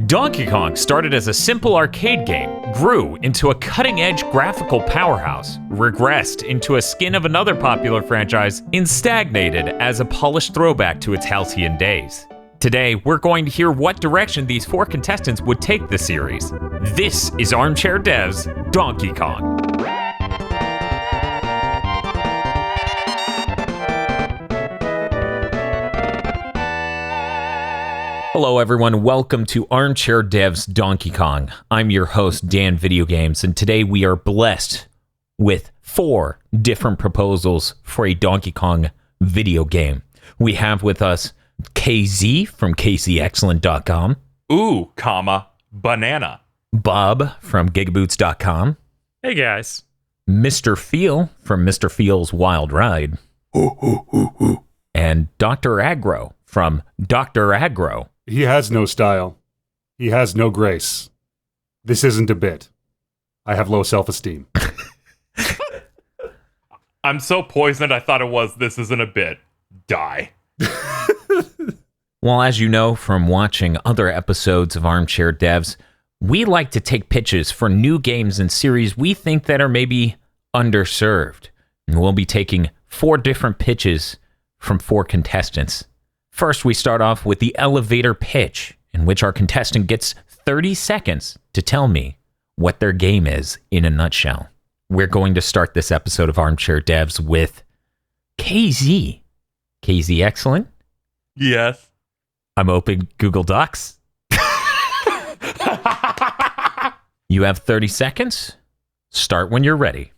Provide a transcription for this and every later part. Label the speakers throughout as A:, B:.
A: Donkey Kong started as a simple arcade game, grew into a cutting-edge graphical powerhouse, regressed into a skin of another popular franchise, and stagnated as a polished throwback to its halcyon days. Today, we're going to hear what direction these four contestants would take the series. This is Armchair Devs' Donkey Kong. Hello everyone, welcome to Armchair Devs Donkey Kong. I'm your host, Dan Video Games, and today we are blessed with four different proposals for a Donkey Kong video game. We have with us KZ from KZExcellent.com.
B: Ooh, comma, banana.
A: Bob from GigaBoots.com.
C: Hey guys.
A: Mr. Feel from Mr. Feel's Wild Ride. And Dr. Aggro from Dr. Aggro.
D: He has no style. He has no grace. This isn't a bit. I have low self-esteem.
B: I'm so poisoned I thought it was this isn't a bit. Die.
A: Well, as you know from watching other episodes of Armchair Devs, we like to take pitches for new games and series we think that are maybe underserved. And we'll be taking four different pitches from four contestants. First, we start off with the elevator pitch, in which our contestant gets 30 seconds to tell me what their game is in a nutshell. We're going to start this episode of Armchair Devs with KZ. KZ Excellent?
B: Yes.
A: I'm open Google Docs. You have 30 seconds. Start when you're ready.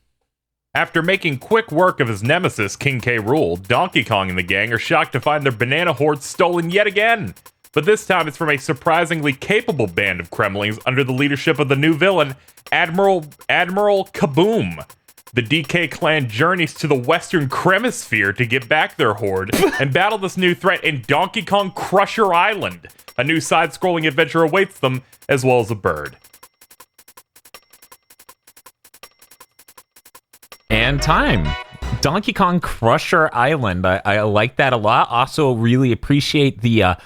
B: After making quick work of his nemesis, King K. Rool, Donkey Kong and the gang are shocked to find their banana hoard stolen yet again. But this time it's from a surprisingly capable band of Kremlings under the leadership of the new villain, Admiral Kaboom. The DK clan journeys to the western Kremisphere to get back their hoard and battle this new threat in Donkey Kong Crusher Island. A new side-scrolling adventure awaits them, as well as a bird.
A: And time. Donkey Kong Crusher Island. I like that a lot. Also really appreciate the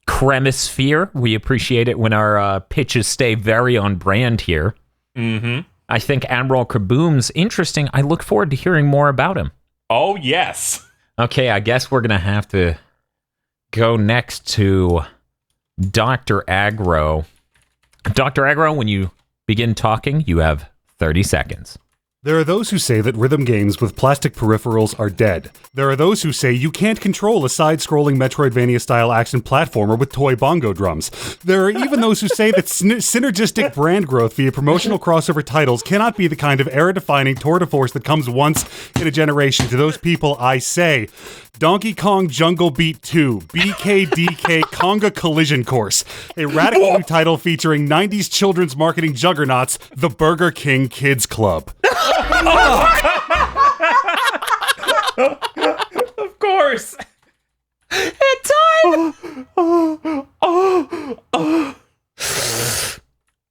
A: Kremisphere. We appreciate it when our pitches stay very on brand here.
B: Mm-hmm.
A: I think Admiral Kaboom's interesting. I look forward to hearing more about him.
B: Oh, yes.
A: Okay, I guess we're going to have to go next to Dr. Aggro. Dr. Aggro, when you begin talking, you have 30 seconds.
D: There are those who say that rhythm games with plastic peripherals are dead. There are those who say you can't control a side-scrolling Metroidvania-style action platformer with toy bongo drums. There are even those who say that synergistic brand growth via promotional crossover titles cannot be the kind of era-defining tour de force that comes once in a generation. To those people, I say, Donkey Kong Jungle Beat 2, BKDK Conga Collision Course, a radical new title featuring 90s children's marketing juggernauts, the Burger King Kids Club.
B: Of course.
A: At time.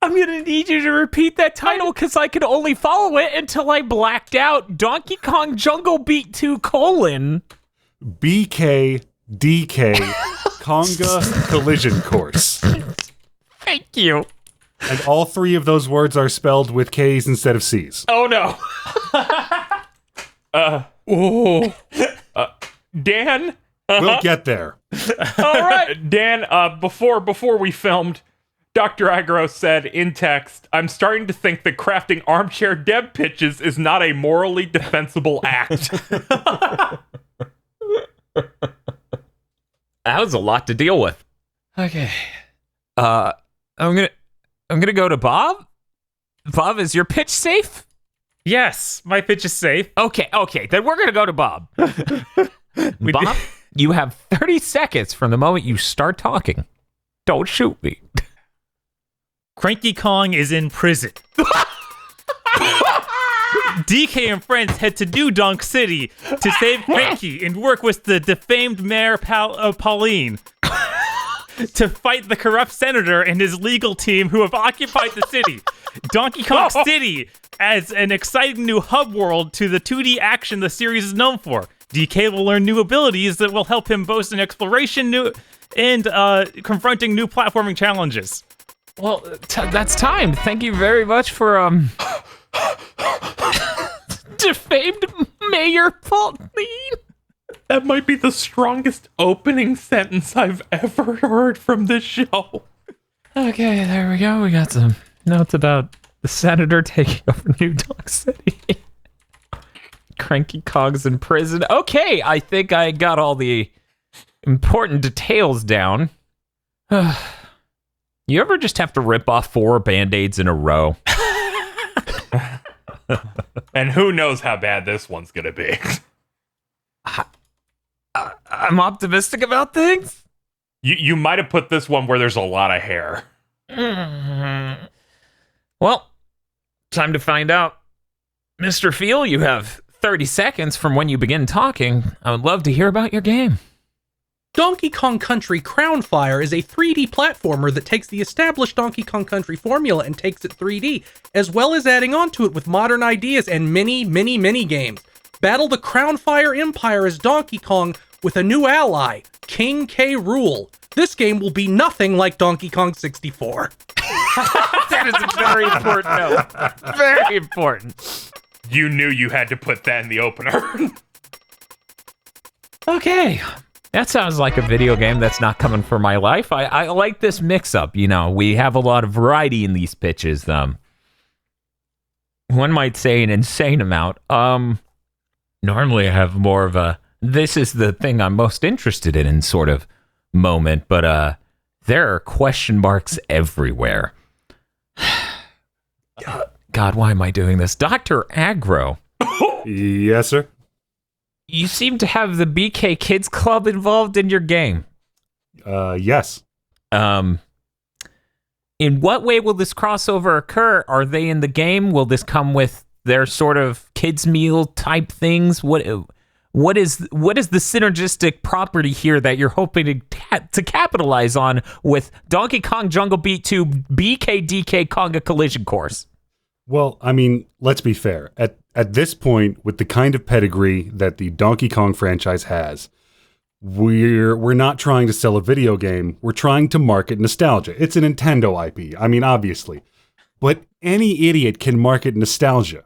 A: I'm gonna need you to repeat that title because I could only follow it until I blacked out. Donkey Kong Jungle Beat 2 :
D: BKDK Conga Collision Course.
A: Thank you.
D: And all three of those words are spelled with K's instead of C's.
B: Oh, no. Dan?
D: We'll get there.
B: All right. Dan, before we filmed, Dr. Aggro said in text, I'm starting to think that crafting armchair dev pitches is not a morally defensible act.
A: That was a lot to deal with. Okay. I'm gonna go to Bob. Bob, is your pitch safe?
C: Yes, my pitch is safe.
A: Okay, then we're gonna go to Bob. Bob, you have 30 seconds from the moment you start talking. Don't shoot me.
C: Cranky Kong is in prison. DK and friends head to New Donk City to save Cranky and work with the defamed mayor Pauline to fight the corrupt senator and his legal team who have occupied the city. Donkey Kong City adds an exciting new hub world to the 2D action the series is known for. DK will learn new abilities that will help him boast in exploration and confronting new platforming challenges.
A: Well, that's time. Thank you very much for defamed Mayor Pauline.
B: That might be the strongest opening sentence I've ever heard from this show.
A: Okay, there we go. We got some notes about the senator taking over New Dog City. Cranky Cog's in prison. Okay, I think I got all the important details down. You ever just have to rip off 4 Band-Aids in a row?
B: And who knows how bad this one's gonna be.
A: I'm optimistic about things.
B: You might have put this one where there's a lot of hair.
A: Well, time to find out. Mr. Feel, you have 30 seconds from when you begin talking. I would love to hear about your game.
E: Donkey Kong Country Crown Fire is a 3D platformer that takes the established Donkey Kong Country formula and takes it 3D, as well as adding on to it with modern ideas and many games. Battle the Crown Fire Empire as Donkey Kong with a new ally, King K. Rool. This game will be nothing like Donkey Kong 64.
A: That is a very important note. Very important.
B: You knew you had to put that in the opener.
A: Okay. That sounds like a video game that's not coming for my life. I like this mix-up, you know. We have a lot of variety in these pitches. One might say an insane amount. Normally I have more of a, this is the thing I'm most interested in sort of moment, but there are question marks everywhere. God, why am I doing this? Dr. Agro.
D: Yes, sir.
A: You seem to have the BK Kids Club involved in your game.
D: Yes.
A: In what way will this crossover occur? Are they in the game? Will this come with their sort of kids meal type things? What is the synergistic property here that you're hoping to capitalize on with Donkey Kong Jungle Beat 2 BKDK Konga Collision Course?
D: Well, I mean, let's be fair. At this point, with the kind of pedigree that the Donkey Kong franchise has, we're not trying to sell a video game. We're trying to market nostalgia. It's a Nintendo IP. I mean, obviously. But any idiot can market nostalgia.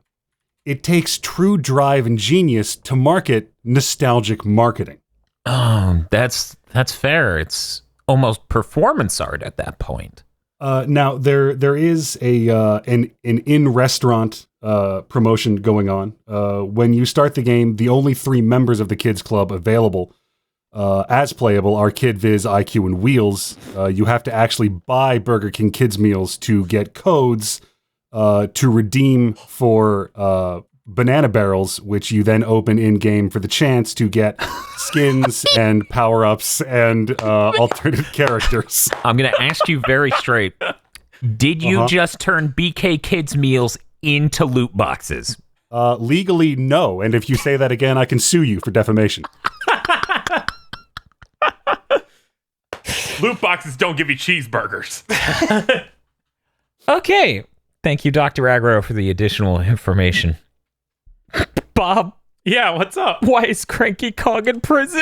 D: It takes true drive and genius to market nostalgic marketing.
A: That's fair. It's almost performance art at that point.
D: Now there is an in-restaurant promotion going on. When you start the game, the only 3 members of the Kids Club available as playable are Kid Viz, IQ, and Wheels. You have to actually buy Burger King Kids meals to get codes to redeem for banana barrels, which you then open in-game for the chance to get skins and power-ups and alternate characters.
A: I'm going to ask you very straight. Did you just turn BK Kids meals into loot boxes?
D: Legally, no. And if you say that again, I can sue you for defamation.
B: Loot boxes don't give you cheeseburgers.
A: Okay. Thank you, Dr. Agro, for the additional information. Bob,
C: Yeah, what's up?
A: why is Cranky Kong in prison?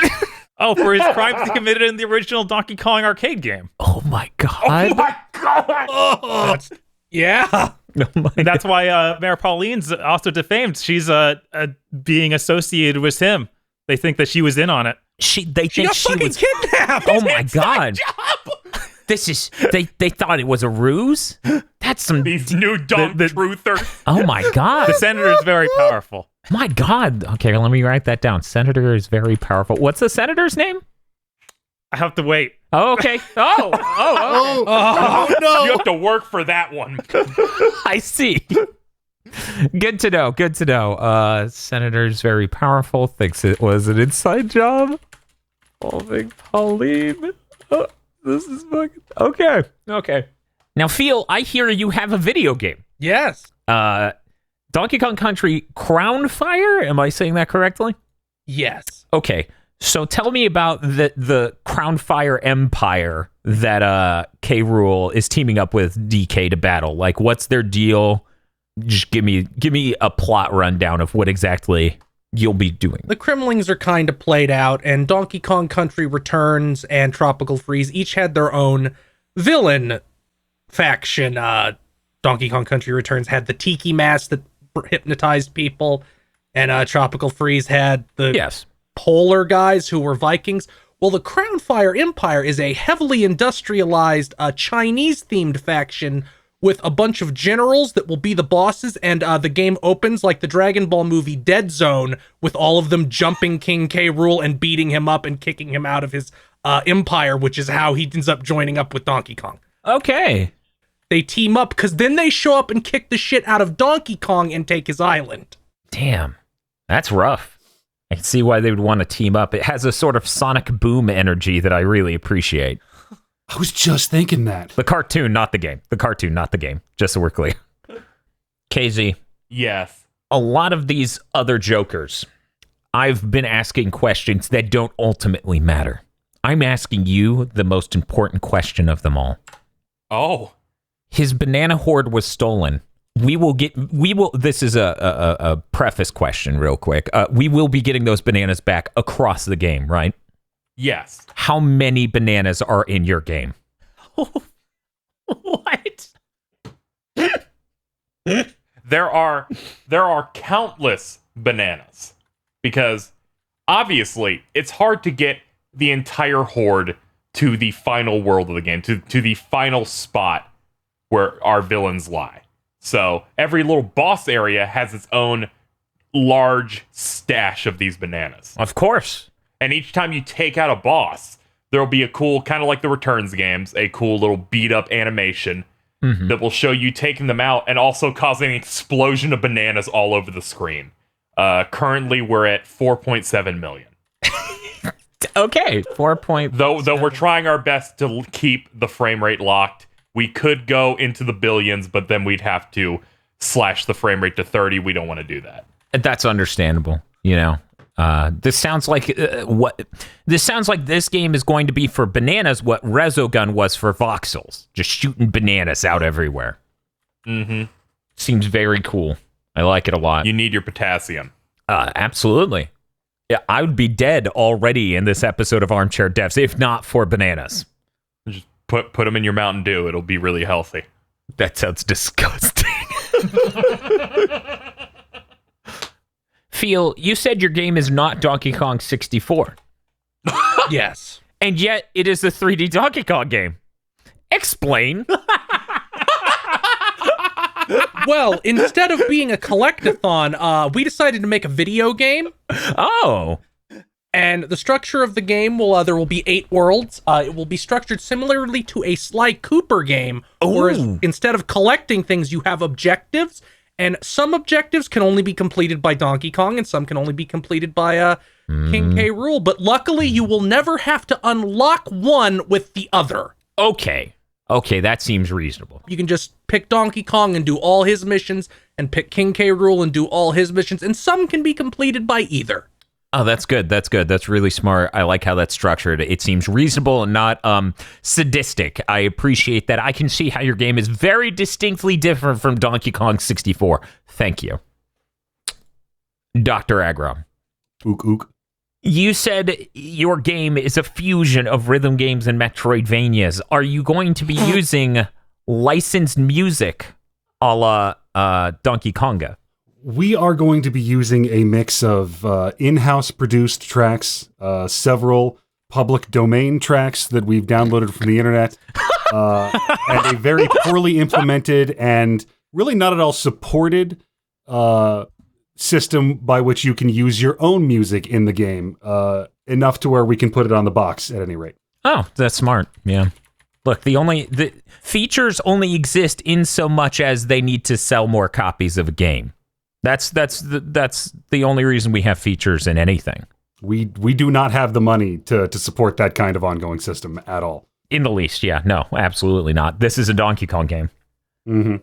C: Oh, for his crimes he committed in the original Donkey Kong arcade game.
A: Oh my god.
B: Oh my god!
E: Yeah.
C: That's why Mayor Pauline's also defamed. She's being associated with him. They think that she was in on it.
A: They
E: She
A: think
E: got
A: she
E: fucking
A: was.
E: kidnapped.
A: Oh my god. This is they thought it was a ruse? That's some
B: These new dumb truthers.
A: Oh my god.
C: The senator is very powerful.
A: My god. Okay, let me write that down. Senator is very powerful. What's the senator's name?
C: I have to wait.
A: Oh, okay. Oh,
B: You have to work for that one.
A: I see. Good to know. Good to know. Senator's very powerful. Thinks it was an inside job. Involving Pauline. Oh, this is fucking okay. Okay. Now, Phil, I hear you have a video game.
E: Yes.
A: Donkey Kong Country Crown Fire. Am I saying that correctly?
E: Yes.
A: Okay. So tell me about the Crown Fire Empire that K. Rool is teaming up with DK to battle. Like, what's their deal? Just give me a plot rundown of what exactly you'll be doing.
E: The Kremlings are kind of played out, and Donkey Kong Country Returns and Tropical Freeze each had their own villain faction. Donkey Kong Country Returns had the Tiki Mask that hypnotized people, and Tropical Freeze had the polar guys who were Vikings. Well, the Crownfire Empire is a heavily industrialized Chinese-themed faction with a bunch of generals that will be the bosses, and the game opens like the Dragon Ball movie Dead Zone, with all of them jumping King K. Rool and beating him up and kicking him out of his empire, which is how he ends up joining up with Donkey Kong.
A: Okay.
E: They team up, because then they show up and kick the shit out of Donkey Kong and take his island.
A: Damn. That's rough. I can see why they would want to team up. It has a sort of Sonic Boom energy that I really appreciate.
D: I was just thinking that.
A: The cartoon, not the game. The cartoon, not the game. Just so we're clear. KZ.
B: Yes.
A: A lot of these other jokers, I've been asking questions that don't ultimately matter. I'm asking you the most important question of them all.
B: Oh.
A: His banana hoard was stolen. This is a preface question real quick. We will be getting those bananas back across the game, right?
B: Yes.
A: How many bananas are in your game?
C: What?
B: There are countless bananas, because obviously it's hard to get the entire horde to the final world of the game, to the final spot where our villains lie. So every little boss area has its own large stash of these bananas.
A: Of course.
B: And each time you take out a boss, there'll be a cool, kind of like the Returns games, a cool little beat-up animation that will show you taking them out and also causing an explosion of bananas all over the screen. Currently, we're at 4.7 million.
A: Okay, 4 point.
B: Though we're trying our best to keep the frame rate locked. We could go into the billions, but then we'd have to slash the frame rate to 30. We don't want to do that.
A: That's understandable, you know. This sounds like this game is going to be for bananas what Resogun was for voxels, just shooting bananas out everywhere.
B: Mm-hmm.
A: Seems very cool. I like it a lot.
B: You need your potassium.
A: Absolutely. Yeah, I would be dead already in this episode of Armchair Devs if not for bananas.
B: Just put them in your Mountain Dew. It'll be really healthy.
A: That sounds disgusting. Phil, you said your game is not Donkey Kong 64.
E: Yes.
A: And yet it is a 3D Donkey Kong game. Explain.
E: Well, instead of being a collectathon, we decided to make a video game.
A: Oh.
E: And the structure of the game there will be 8 worlds. It will be structured similarly to a Sly Cooper game, whereas instead of collecting things, you have objectives. And some objectives can only be completed by Donkey Kong, and some can only be completed by King K. Rool. But luckily, you will never have to unlock one with the other.
A: Okay, that seems reasonable.
E: You can just pick Donkey Kong and do all his missions, and pick King K. Rool and do all his missions, and some can be completed by either.
A: Oh, that's good. That's really smart. I like how that's structured. It seems reasonable and not sadistic. I appreciate that. I can see how your game is very distinctly different from Donkey Kong 64. Thank you. Dr. Agrom.
D: Ook ook.
A: You said your game is a fusion of rhythm games and Metroidvanias. Are you going to be using licensed music a la Donkey Konga?
D: We are going to be using a mix of in-house produced tracks, several public domain tracks that we've downloaded from the internet, and a very poorly implemented and really not at all supported system by which you can use your own music in the game, enough to where we can put it on the box at any rate.
A: Oh, that's smart. Yeah. Look, the features only exist in so much as they need to sell more copies of a game. That's the only reason we have features in anything.
D: We do not have the money to support that kind of ongoing system at all.
A: In the least, yeah. No, absolutely not. This is a Donkey Kong game.
D: Mm-hmm.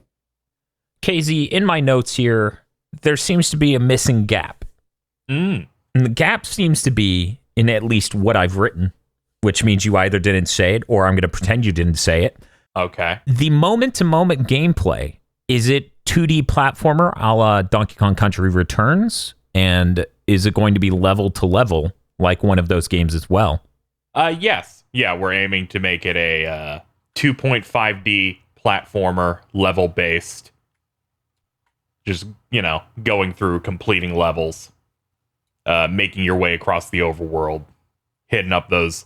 A: KZ, in my notes here, there seems to be a missing gap. And the gap seems to be in at least what I've written, which means you either didn't say it or I'm going to pretend you didn't say it.
B: Okay.
A: The moment-to-moment gameplay, is it 2D platformer a la Donkey Kong Country Returns? And is it going to be level to level like one of those games as well?
B: Yes. Yeah, we're aiming to make it a 2.5D platformer, level-based. Just, going through, completing levels, making your way across the overworld, hitting up those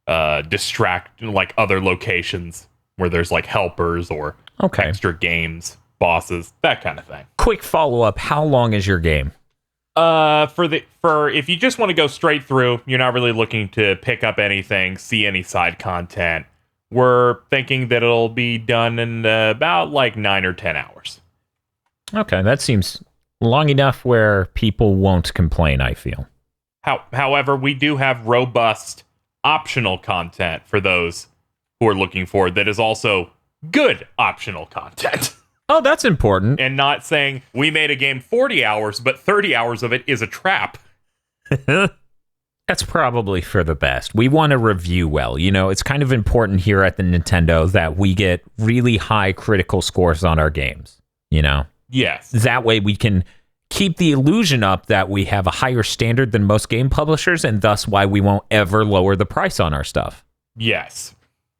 B: other locations where there's like helpers or extra games, bosses, that kind of thing.
A: Quick follow-up, how long is your game?
B: For if you just want to go straight through, you're not really looking to pick up anything, see any side content, we're thinking that it'll be done in about like 9 or 10 hours.
A: Okay, that seems long enough where people won't complain, I feel.
B: However, we do have robust optional content for those who are looking for it that is also good optional content.
A: Oh, that's important.
B: And not saying we made a game 40 hours, but 30 hours of it is a trap.
A: That's probably for the best. We want to review well. It's kind of important here at the Nintendo that we get really high critical scores on our games,
B: Yes.
A: That way we can keep the illusion up that we have a higher standard than most game publishers, and thus why we won't ever lower the price on our stuff.
B: Yes.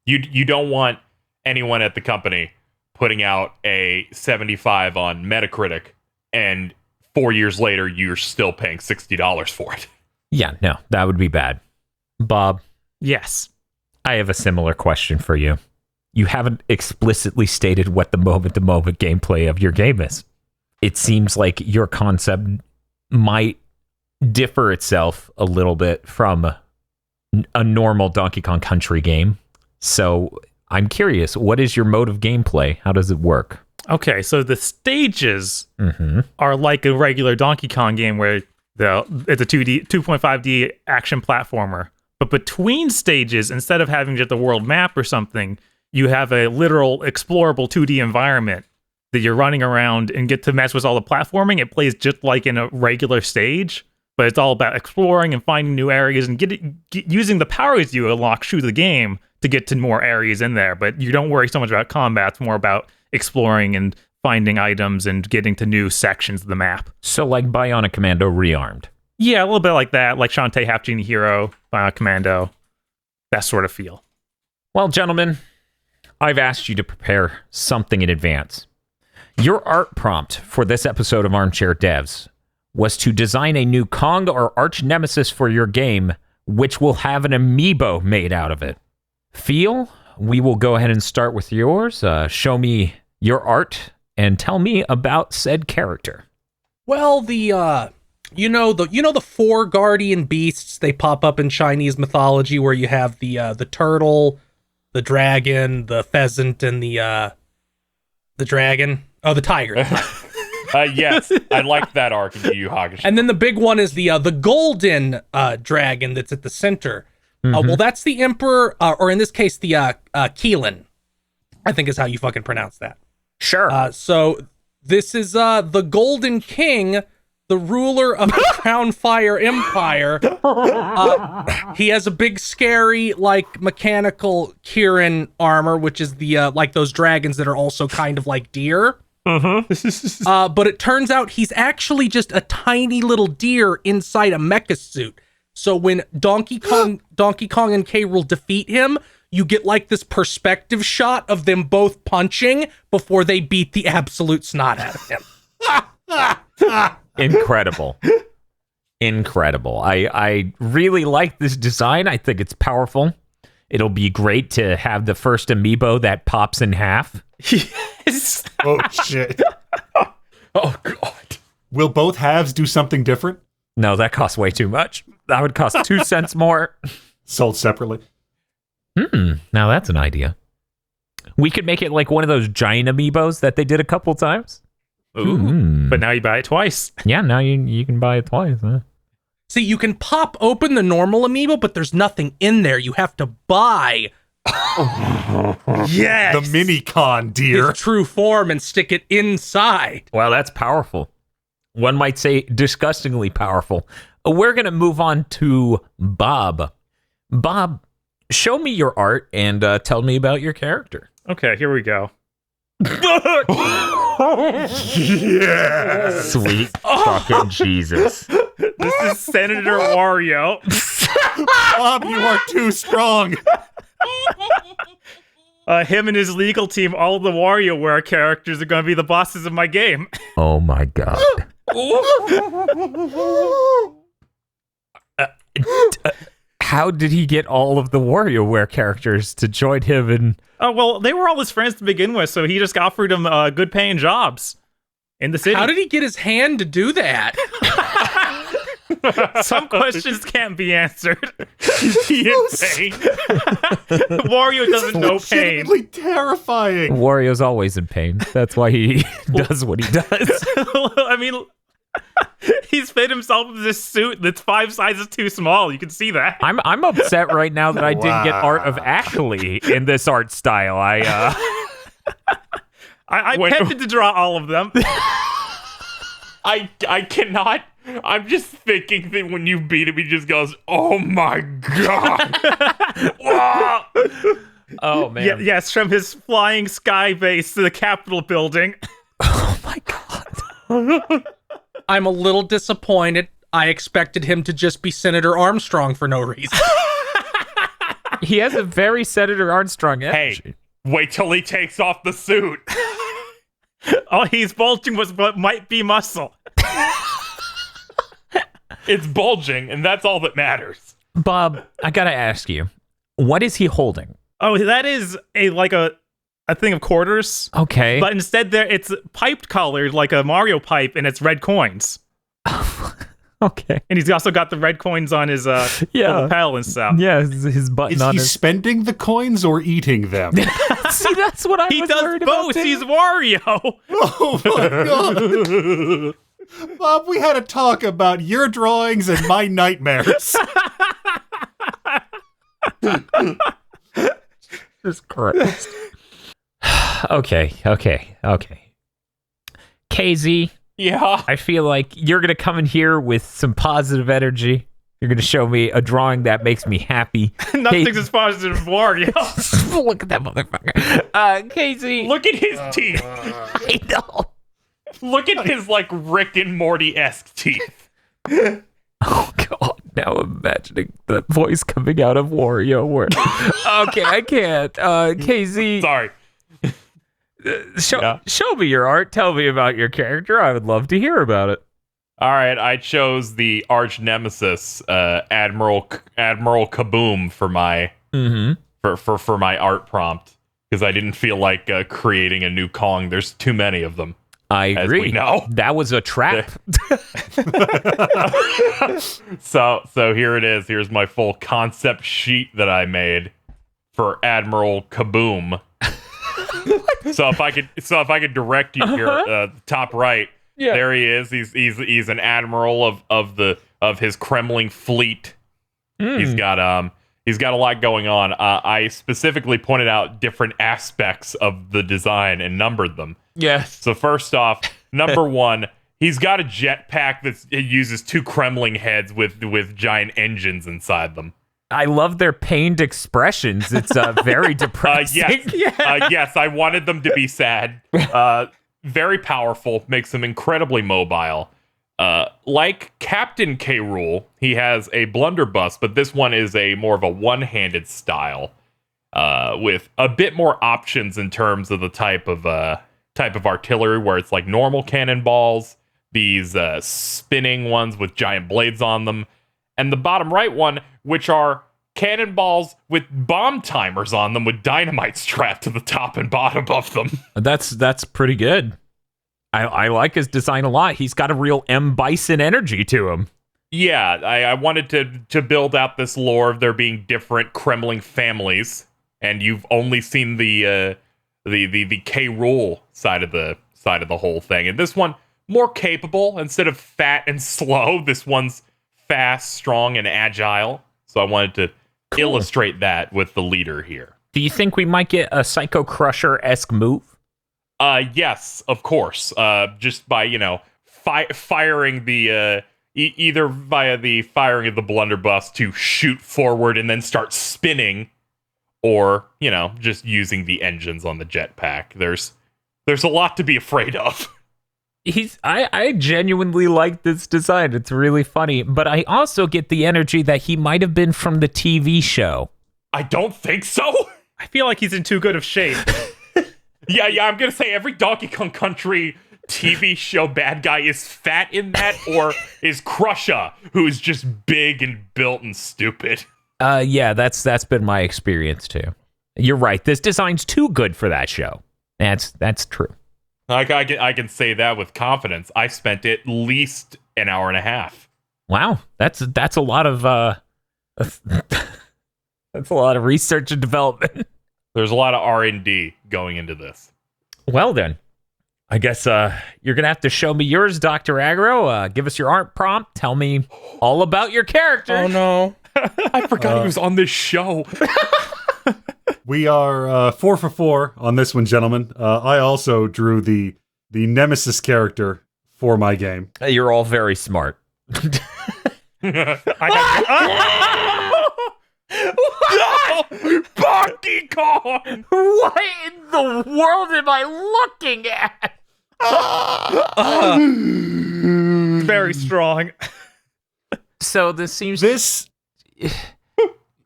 B: You don't want anyone at the company putting out a 75 on Metacritic, and 4 years later, you're still paying $60 for it.
A: Yeah, no, that would be bad. Bob,
C: Yes.
A: I have a similar question for you. You haven't explicitly stated what the moment-to-moment gameplay of your game is. It seems like your concept might differ itself a little bit from a normal Donkey Kong Country game. So I'm curious, what is your mode of gameplay? How does it work?
C: Okay, so the stages are like a regular Donkey Kong game where it's a 2.5D action platformer. But between stages, instead of having just a world map or something, you have a literal explorable 2D environment that you're running around and get to mess with all the platforming. It plays just like in a regular stage, but it's all about exploring and finding new areas and using the powers you unlock through the game to get to more areas in there. But you don't worry so much about combat. It's more about exploring and finding items and getting to new sections of the map.
A: So like Bionic Commando Rearmed.
C: Yeah, a little bit like that, like Shantae Half Genie Hero, Bionic Commando, that sort of feel.
A: Well, gentlemen, I've asked you to prepare something in advance. Your art prompt for this episode of Armchair Devs was to design a new Kong or arch nemesis for your game, which will have an amiibo made out of it. Feel, we will go ahead and start with yours. Show me your art and tell me about said character.
E: Well, the 4 guardian beasts, they pop up in Chinese mythology, where you have the turtle, the dragon, the pheasant, and the dragon. Oh, the tiger.
B: Yes, I like that arc in Yu Yu Hakusho.
E: And then the big one is the golden dragon that's at the center. Well, that's the emperor, or in this case, the Keelan, I think is how you fucking pronounce that.
A: Sure.
E: So this is the Golden King, the ruler of the Crownfire Empire. He has a big, scary, like, mechanical Kirin armor, which is the like those dragons that are also kind of like deer. But it turns out he's actually just a tiny little deer inside a mecha suit. So when Donkey Kong and K. Rool defeat him, you get like this perspective shot of them both punching before they beat the absolute snot out of him.
A: Incredible. Incredible. I really like this design. I think it's powerful. It'll be great to have the first amiibo that pops in half.
C: Yes.
D: Oh, shit.
B: Oh, God.
D: Will both halves do something different?
A: No, that costs way too much. That would cost 2 cents more.
D: Sold separately.
A: Now that's an idea. We could make it like one of those giant amiibos that they did a couple times.
C: Ooh. But now you buy it twice.
A: Yeah, now you can buy it twice. Huh?
E: See, you can pop open the normal amiibo, but there's nothing in there. You have to buy
C: Yes.
D: The mini-con, dear.
E: its true form and stick it inside.
A: Well, that's powerful. One might say disgustingly powerful. We're going to move on to Bob. Bob, show me your art and tell me about your character.
C: Okay, here we go.
D: Yeah.
A: Sweet fucking Jesus.
C: This is Senator Wario.
D: Bob, you are too strong.
C: him and his legal team, all the WarioWare characters are going to be the bosses of my game.
A: Oh my god. How did he get all of the WarioWare characters to join him? And
C: Oh, well, they were all his friends to begin with, so he just offered them good paying jobs in the city.
E: How did he get his hand to do that?
C: Some questions can't be answered.
B: He insane.
C: Wario doesn't know pain.
D: Legitimately terrifying.
A: Wario's always in pain. That's why he does what he does.
C: I mean, he's fit himself in this suit that's 5 sizes too small. You can see that.
A: I'm upset right now that I didn't get Art of Ashley in this art style.
C: I attempted to draw all of them.
B: I cannot. I'm just thinking that when you beat him, he just goes, "Oh my god!" Wow.
A: Oh man.
C: Yes, from his flying sky base to the Capitol building.
A: Oh my god.
E: I'm a little disappointed. I expected him to just be Senator Armstrong for no reason.
A: He has a very Senator Armstrong energy.
B: Hey, wait till he takes off the suit.
C: All he's bulging was what might be muscle.
B: It's bulging, and that's all that matters.
A: Bob, I gotta ask you, what is he holding?
C: Oh, that is a thing of quarters.
A: Okay.
C: But instead it's piped colored like a Mario pipe, and it's red coins.
A: Okay.
C: And he's also got the red coins on his lapel and stuff.
A: Yeah, his button
D: Is
A: on
D: he
A: his...
D: spending the coins or eating them?
A: See, that's what I
C: He
A: was
C: does
A: worried about
C: both.
A: too.
C: He's Wario.
D: Oh my god. Bob, we had a talk about your drawings and my nightmares.
A: Jesus Christ. Okay. KZ,
B: Yeah.
A: I feel like you're going to come in here with some positive energy. You're going to show me a drawing that makes me happy.
C: Nothing's as positive as Wario.
A: Look at that motherfucker. KZ.
B: Look at his teeth.
A: I know.
B: Look at his, like, Rick and Morty-esque teeth.
A: Oh, God. Now I'm imagining the voice coming out of Wario. Okay, I can't. KZ,
B: Sorry.
A: show me your art. Tell me about your character. I would love to hear about it.
B: All right, I chose the arch nemesis, Admiral Kaboom, for my for my art prompt because I didn't feel like creating a new Kong. There's too many of them.
A: I agree.
B: As we know.
A: That was a trap.
B: So here it is. Here's my full concept sheet that I made for Admiral Kaboom. So if I could direct you here, top right.
A: Yeah.
B: There he is. He's an admiral of his Kremlin fleet. He's got a lot going on. I specifically pointed out different aspects of the design and numbered them.
A: Yes.
B: So first off, number 1, he's got a jetpack that uses 2 Kremlin heads with giant engines inside them.
A: I love their pained expressions. It's very depressing.
B: Yes, I wanted them to be sad. Very powerful, makes him incredibly mobile. Like Captain K. Rool, he has a blunderbuss, but this one is more of a one-handed style, with a bit more options in terms of the type of artillery, where it's like normal cannonballs, these spinning ones with giant blades on them, and the bottom right one, which are cannonballs with bomb timers on them with dynamite strapped to the top and bottom of them.
A: That's pretty good. I like his design a lot. He's got a real M. Bison energy to him.
B: Yeah, I wanted to build out this lore of there being different Kremlin families, and you've only seen the K. Rool side of the whole thing, and this one more capable. Instead of fat and slow, this one's fast, strong, and agile. So I wanted to illustrate that with the leader here.
A: Do you think we might get a Psycho Crusher-esque move?
B: Yes, of course. Just by, firing the, either via the firing of the blunderbuss to shoot forward and then start spinning, or, just using the engines on the jetpack. There's a lot to be afraid of.
A: I genuinely like this design. It's really funny, but I also get the energy that he might have been from the TV show.
B: I don't think so.
C: I feel like he's in too good of shape.
B: Yeah, I'm gonna say every Donkey Kong Country TV show bad guy is fat in that, or is Crusher, who is just big and built and stupid.
A: Yeah, that's been my experience too. You're right. This design's too good for that show. That's true.
B: I can say that with confidence. I spent at least an hour and a half.
A: Wow, that's a lot of that's a lot of research and development.
B: There's a lot of R&D going into this.
A: Well then, I guess you're gonna have to show me yours, Dr. Aggro. Give us your art prompt. Tell me all about your character.
E: Oh no.
B: I forgot he was on this show.
D: We are 4 for 4 on this one, gentlemen. I also drew the Nemesis character for my game.
A: You're all very smart.
B: Donkey Kong!
A: What in the world am I looking at?
C: Very strong.
A: So this seems.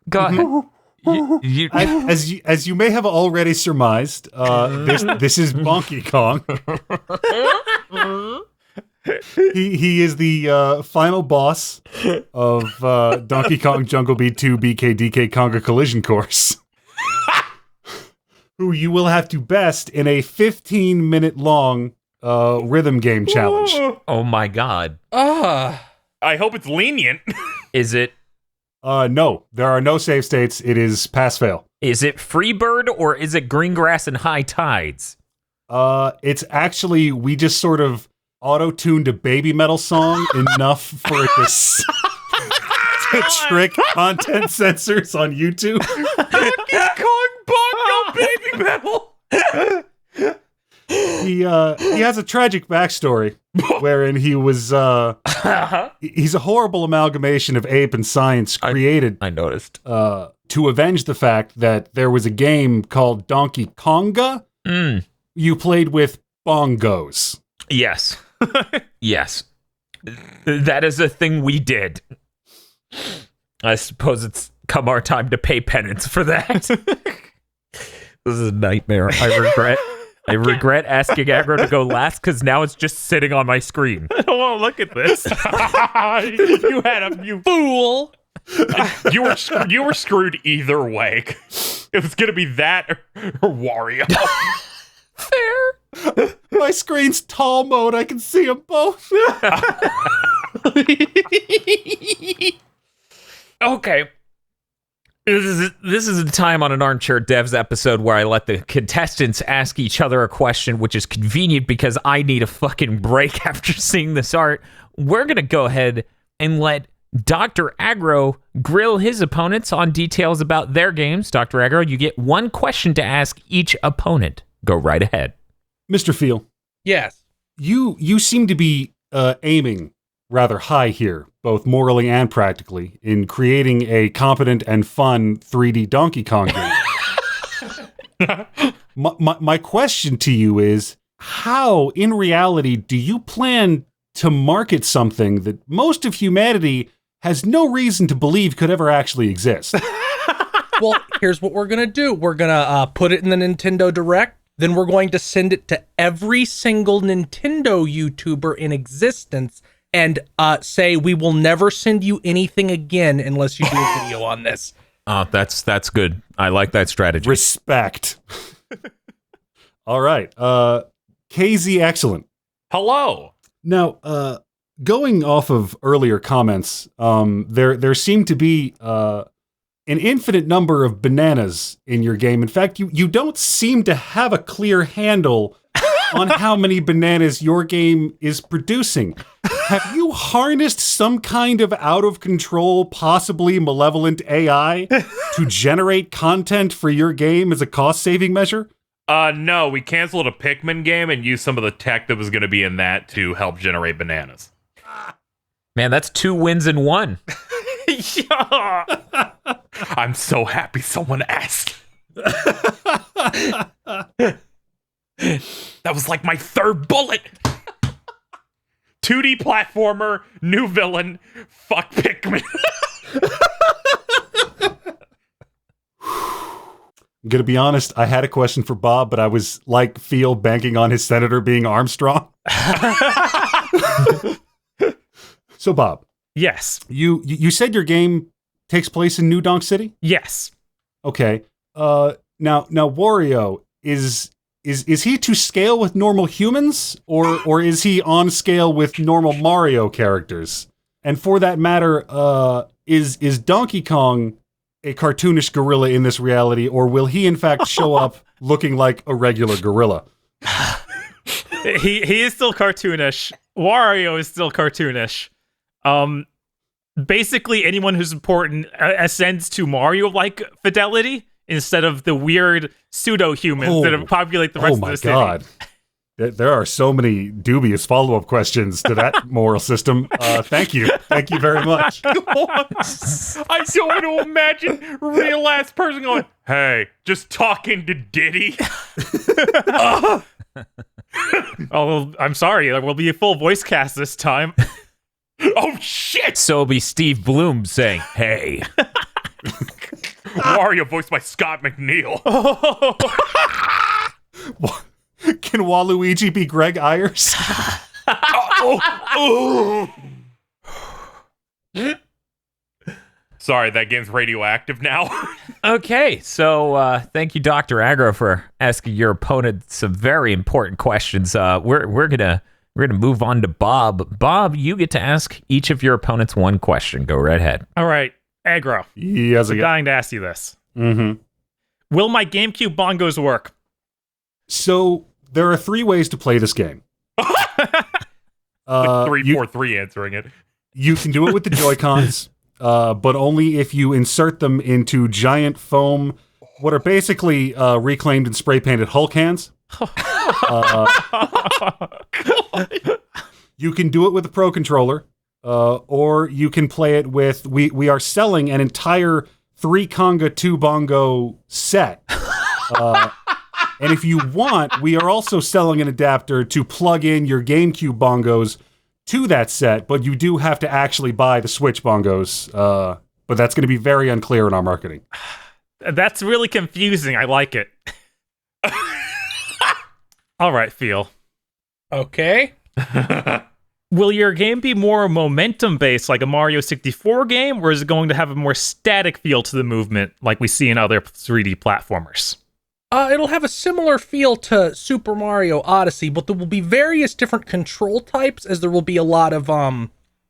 A: Go ahead.
D: As you may have already surmised, this is Donkey Kong. He is the final boss of Donkey Kong Jungle Beat 2 BKDK Conga Collision Course, who you will have to best in a 15-minute long rhythm game challenge.
A: Oh my god.
B: I hope it's lenient.
A: Is it?
D: No, there are no save states. It is pass-fail.
A: Is it Freebird or is it Green Grass and High Tides?
D: It's actually, we just sort of auto-tuned a baby metal song enough for it to trick content censors on YouTube.
B: Donkey Kong Bongo Baby Metal!
D: He has a tragic backstory wherein he was he's a horrible amalgamation of ape and science created
A: I noticed
D: to avenge the fact that there was a game called Donkey Konga. You played with bongos.
A: Yes. Yes. That is a thing we did. I suppose it's come our time to pay penance for that. This is a nightmare. I regret asking Aggro to go last because now it's just sitting on my screen.
C: I don't want to look at this.
B: You fool! You were screwed either way. It was gonna be that or Wario.
A: Fair.
D: My screen's tall mode. I can see them both.
A: Okay. This is a time on an Armchair Devs episode where I let the contestants ask each other a question, which is convenient because I need a fucking break after seeing this art. We're going to go ahead and let Dr. Aggro grill his opponents on details about their games. Dr. Aggro, you get one question to ask each opponent. Go right ahead.
D: Mr. Feel,
E: Yes.
D: you seem to be aiming rather high here, both morally and practically, in creating a competent and fun 3D Donkey Kong game. my question to you is, how, in reality, do you plan to market something that most of humanity has no reason to believe could ever actually exist?
E: Well, here's what we're going to do. We're going to put it in the Nintendo Direct. Then we're going to send it to every single Nintendo YouTuber in existence and say, we will never send you anything again unless you do a video on this.
A: Oh, that's good. I like that strategy.
D: Respect. All right. KZ, excellent.
B: Hello.
D: Now, going off of earlier comments, there seem to be an infinite number of bananas in your game. In fact, you don't seem to have a clear handle on how many bananas your game is producing. Have you harnessed some kind of out-of-control, possibly malevolent AI to generate content for your game as a cost-saving measure?
B: No, we canceled a Pikmin game and used some of the tech that was going to be in that to help generate bananas.
A: Man, that's 2 wins in 1.
B: I'm so happy someone asked. That was like my third bullet. 2D platformer, new villain, fuck Pikmin.
D: I'm gonna be honest, I had a question for Bob, but I was like Phil banking on his senator being Armstrong. So Bob,
C: Yes.
D: you said your game takes place in New Donk City?
C: Yes.
D: Okay. Now Wario is he to scale with normal humans or is he on scale with normal Mario characters? And for that matter, is Donkey Kong a cartoonish gorilla in this reality, or will he in fact show up looking like a regular gorilla?
C: He is still cartoonish. Wario is still cartoonish. Basically anyone who's important ascends to Mario-like fidelity instead of the weird pseudo-humans that populate the rest of the city.
D: Oh my god. There are so many dubious follow-up questions to that moral system. Thank you. Thank you very much.
B: I don't want to imagine real ass person going, hey, just talking to Diddy.
C: Oh, I'm sorry. There will be a full voice cast this time.
B: Oh, shit.
A: So it'll be Steve Bloom saying, hey.
B: Wario voiced by Scott McNeil.
D: Can Waluigi be Greg Ayers?
B: Sorry, that game's radioactive now.
A: Okay, so thank you, Dr. Agro, for asking your opponent some very important questions. We're gonna move on to Bob. Bob, you get to ask each of your opponents one question. Go right ahead.
C: All right, Agro.
D: Yes,
C: I'm dying to ask you this.
D: Mm-hmm.
C: Will my GameCube bongos work?
D: So there are 3 ways to play this game.
B: 3-4-3 answering it.
D: You can do it with the Joy-Cons, but only if you insert them into giant foam, what are basically reclaimed and spray-painted Hulk hands. You can do it with a Pro Controller, or you can play it with... We are selling an entire 3 conga 2 bongo set. And if you want, we are also selling an adapter to plug in your GameCube bongos to that set, but you do have to actually buy the Switch bongos. But that's going to be very unclear in our marketing.
C: That's really confusing. I like it. All right, Phil.
E: Okay.
C: Will your game be more momentum-based like a Mario 64 game, or is it going to have a more static feel to the movement like we see in other 3D platformers?
E: It'll have a similar feel to Super Mario Odyssey, but there will be various different control types, as there will be a lot of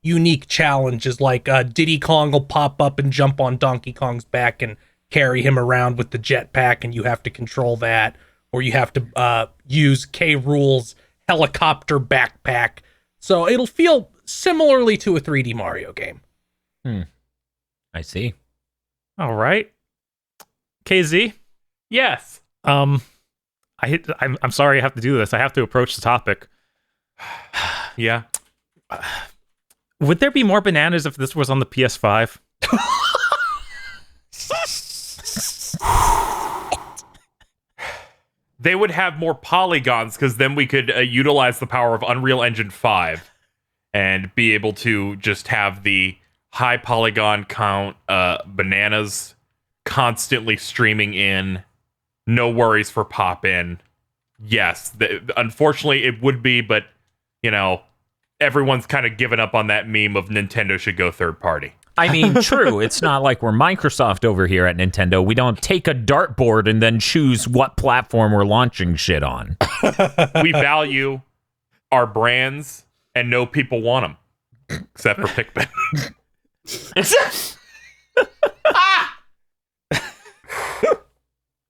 E: unique challenges, like Diddy Kong will pop up and jump on Donkey Kong's back and carry him around with the jetpack, and you have to control that, or you have to use K. Rool's helicopter backpack. So it'll feel similarly to a 3D Mario game.
A: I see.
C: All right. KZ?
B: Yes.
C: I'm sorry I have to do this. I have to approach the topic.
B: Yeah.
C: Would there be more bananas if this was on the PS5?
B: They would have more polygons, because then we could utilize the power of Unreal Engine 5 and be able to just have the high polygon count bananas constantly streaming in. No worries for pop-in. Yes, unfortunately it would be, but, you know, everyone's kind of given up on that meme of Nintendo should go third-party.
A: I mean, true. It's not like we're Microsoft over here at Nintendo. We don't take a dartboard and then choose what platform we're launching shit on.
B: We value our brands and know people want them. Except for Pikmin.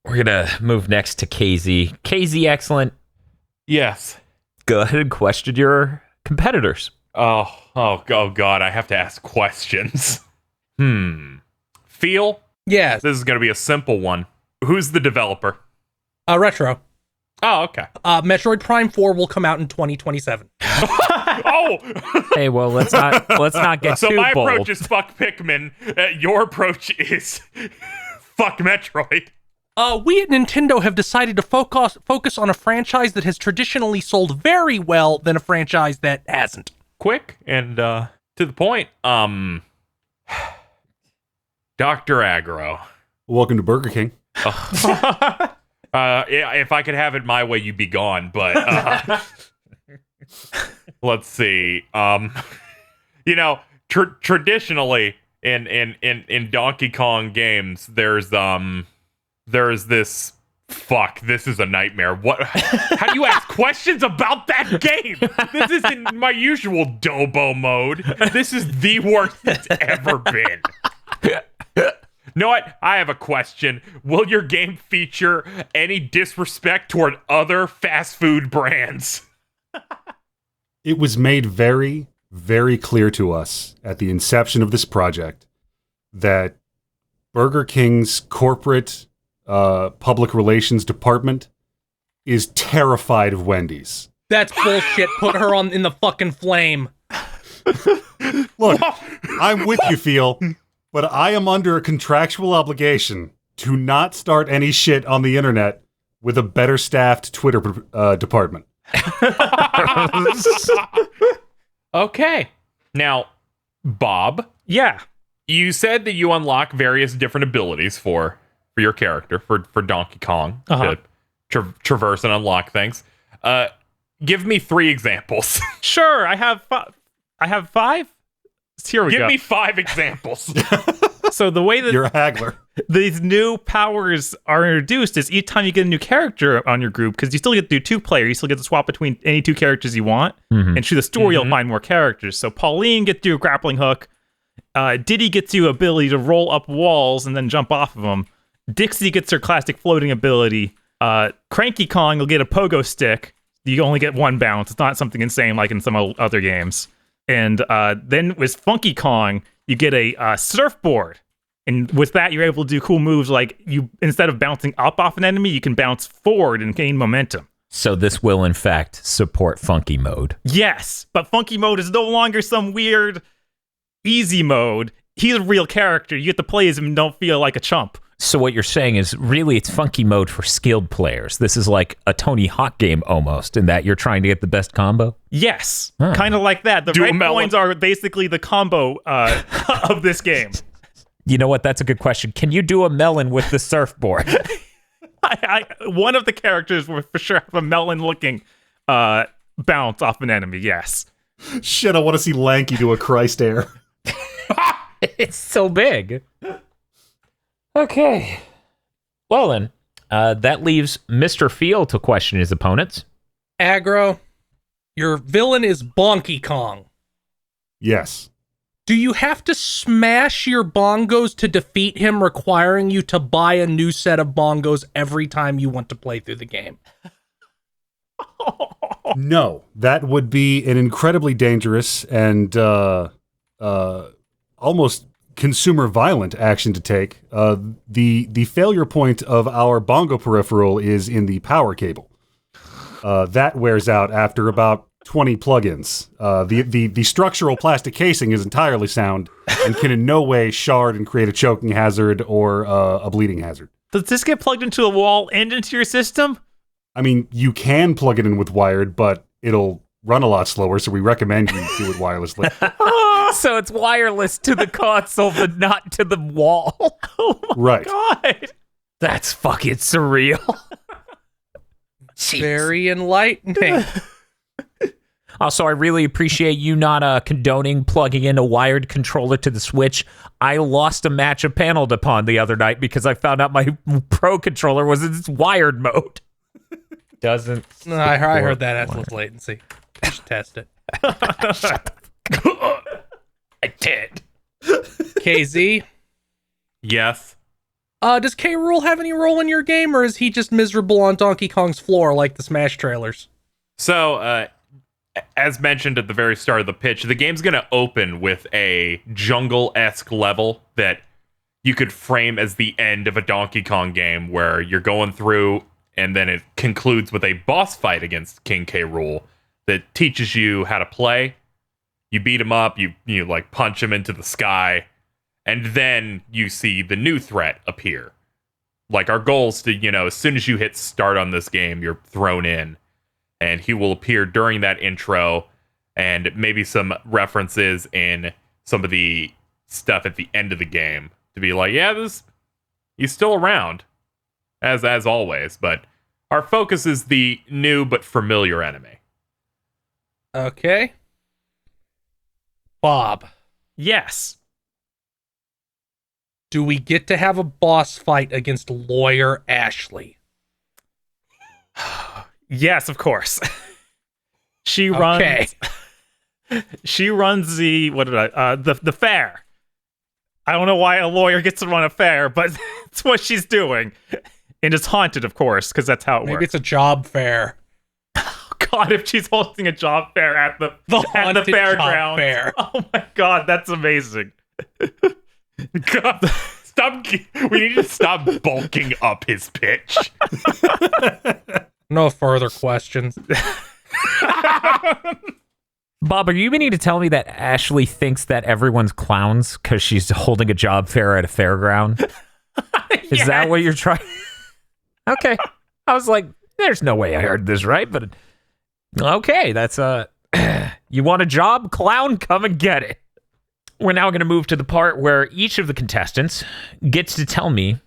A: We're going to move next to KZ. KZ, excellent.
B: Yes.
A: Go ahead and question your competitors.
B: Oh, God, I have to ask questions. Feel?
E: Yes.
B: This is going to be a simple one. Who's the developer?
E: Retro.
B: Oh, okay.
E: Metroid Prime 4 will come out in 2027.
B: Oh!
A: Hey, well, let's not get
B: So
A: too
B: my
A: bold.
B: approach is fuck Pikmin. Your approach is fuck Metroid.
E: We at Nintendo have decided to focus on a franchise that has traditionally sold very well than a franchise that hasn't.
B: Quick and to the point. Dr. Agro.
D: Welcome to Burger King.
B: Yeah, if I could have it my way, you'd be gone. But let's see. Traditionally in Donkey Kong games, there's this. Fuck, this is a nightmare. What? How do you ask questions about that game? This isn't my usual Dobo mode. This is the worst it's ever been. Know what? I have a question. Will your game feature any disrespect toward other fast food brands?
D: It was made very, very clear to us at the inception of this project that Burger King's corporate public relations department is terrified of Wendy's.
E: That's bullshit. Put her in the fucking flame.
D: Look, I'm with you, Phil, but I am under a contractual obligation to not start any shit on the internet with a better staffed Twitter department.
B: Okay. Now, Bob,
C: Yeah.
B: you said that you unlock various different abilities for your character, for Donkey Kong, to traverse and unlock things. Give me 3 examples.
C: Sure. I have 5. Here we go.
B: Give me 5 examples.
C: So the way that
D: You're a haggler.
C: these new powers are introduced is each time you get a new character on your group, because you still get to do 2-player, you still get to swap between any 2 characters you want, and through the story you'll find more characters. So Pauline gets to do a grappling hook, Diddy gets you ability to roll up walls and then jump off of them, Dixie gets her classic floating ability, Cranky Kong will get a pogo stick, you only get 1 bounce, it's not something insane like in some other games, and then with Funky Kong you get a surfboard. And with that, you're able to do cool moves like you, instead of bouncing up off an enemy, you can bounce forward and gain momentum.
A: So this will, in fact, support funky mode.
C: Yes, but funky mode is no longer some weird easy mode. He's a real character. You get to play as him and don't feel like a chump.
A: So what you're saying is really it's funky mode for skilled players. This is like a Tony Hawk game almost, in that you're trying to get the best combo?
C: Yes, kind of like that. The red coins are basically the combo of this game.
A: You know what? That's a good question. Can you do a melon with the surfboard?
C: One of the characters will for sure have a melon-looking bounce off an enemy, yes.
D: Shit, I want to see Lanky do a Christ air.
A: It's so big. Okay. Well then, that leaves Mr. Field to question his opponents.
E: Aggro, your villain is Bonky Kong.
D: Yes.
E: Do you have to smash your bongos to defeat him, requiring you to buy a new set of bongos every time you want to play through the game?
D: No, that would be an incredibly dangerous and almost consumer violent action to take. The failure point of our bongo peripheral is in the power cable. That wears out after about 20 plugins. The structural plastic casing is entirely sound and can in no way shard and create a choking hazard or a bleeding hazard.
C: Does this get plugged into a wall and into your system?
D: I mean, you can plug it in with wired, but it'll run a lot slower, so we recommend you do it wirelessly.
A: So it's wireless to the console, but not to the wall.
C: Oh my
D: Right.
C: God.
A: That's fucking surreal.
E: Very enlightening.
A: Also, I really appreciate you not condoning plugging in a wired controller to the Switch. I lost a match of Paneled Upon the other night because I found out my Pro controller was in its wired mode. Doesn't.
E: No, I heard that has less latency. You should test it.
A: I did.
E: KZ,
B: Yes.
E: does K. Rool have any role in your game, or is he just miserable on Donkey Kong's floor like the Smash trailers?
B: So, as mentioned at the very start of the pitch, the game's going to open with a jungle-esque level that you could frame as the end of a Donkey Kong game, where you're going through and then it concludes with a boss fight against King K. Rool that teaches you how to play. You beat him up, you like punch him into the sky, and then you see the new threat appear. Like, our goal is to, as soon as you hit start on this game, you're thrown in, and he will appear during that intro, and maybe some references in some of the stuff at the end of the game to be like, yeah, he's still around. as always, but our focus is the new but familiar enemy.
E: Okay. Bob,
C: Yes.
E: do we get to have a boss fight against Lawyer Ashley?
C: Yes, of course. She runs.
E: Okay.
C: She runs the the fair. I don't know why a lawyer gets to run a fair, but it's what she's doing, and it's haunted, of course, because that's how it
E: Maybe
C: works.
E: it's a job fair.
C: God, if she's hosting a job fair at the
E: haunted
C: fairground.
E: job fair.
C: Oh my God, that's amazing.
B: God, stop! We need to stop bulking up his pitch.
E: No further questions.
A: Bob, are you meaning to tell me that Ashley thinks that everyone's clowns because she's holding a job fair at a fairground? Is that what you're trying? Okay. I was like, there's no way I heard this right, but okay, that's you want a job, clown? Come and get it. We're now going to move to the part where each of the contestants gets to tell me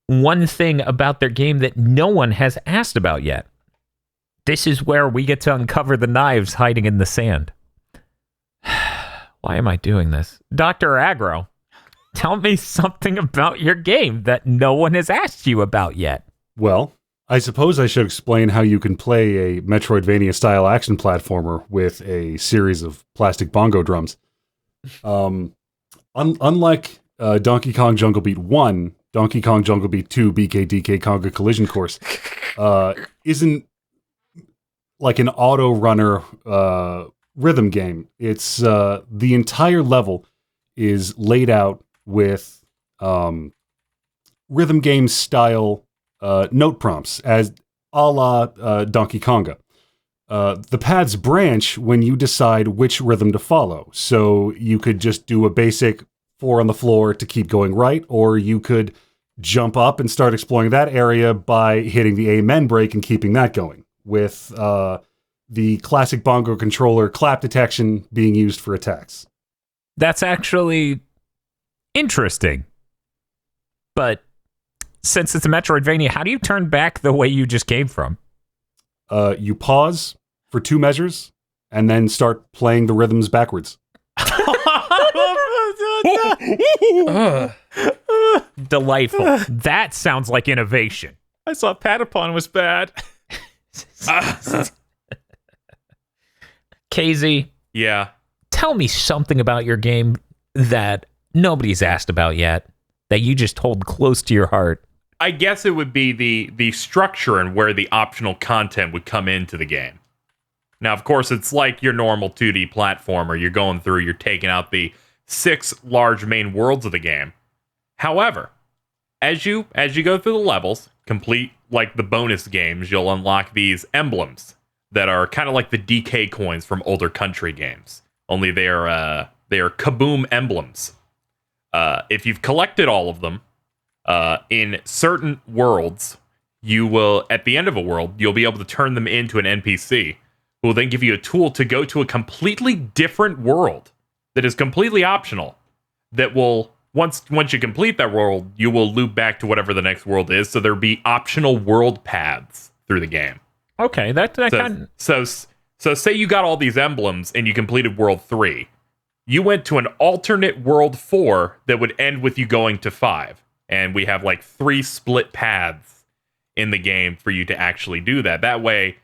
A: one thing about their game that no one has asked about yet. This is where we get to uncover the knives hiding in the sand. Why am I doing this? Dr. Aggro, tell me something about your game that no one has asked you about yet.
D: Well, I suppose I should explain how you can play a Metroidvania-style action platformer with a series of plastic bongo drums. Unlike Donkey Kong Jungle Beat 1, Donkey Kong Jungle Beat 2 BKDK Conga Collision Course isn't like an auto runner rhythm game. It's the entire level is laid out with rhythm game style note prompts as a la Donkey Konga. The paths branch when you decide which rhythm to follow. So you could just do a basic 4 on the floor to keep going right, or you could jump up and start exploring that area by hitting the amen break and keeping that going, with the classic bongo controller clap detection being used for attacks.
A: That's actually interesting. But since it's a Metroidvania, how do you turn back the way you just came from?
D: You pause for 2 measures and then start playing the rhythms backwards.
A: Delightful. That sounds like innovation.
C: I saw Patapon was bad.
A: KZ,
B: Yeah.
A: tell me something about your game that nobody's asked about yet, that you just hold close to your heart.
B: I guess it would be the structure and where the optional content would come into the game. Now, of course, it's like your normal 2D platformer. You're going through, you're taking out the 6 large main worlds of the game. However, as you go through the levels, complete like the bonus games, you'll unlock these emblems that are kind of like the DK coins from older country games. Only they are kaboom emblems. If you've collected all of them, in certain worlds, you will, at the end of a world, you'll be able to turn them into an NPC, who will then give you a tool to go to a completely different world that is completely optional. That will, once you complete that world, you will loop back to whatever the next world is, so there'll be optional world paths through the game.
A: Okay,
B: So say you got all these emblems and you completed World 3. You went to an alternate World 4 that would end with you going to 5. And we have like 3 split paths in the game for you to actually do that. That way,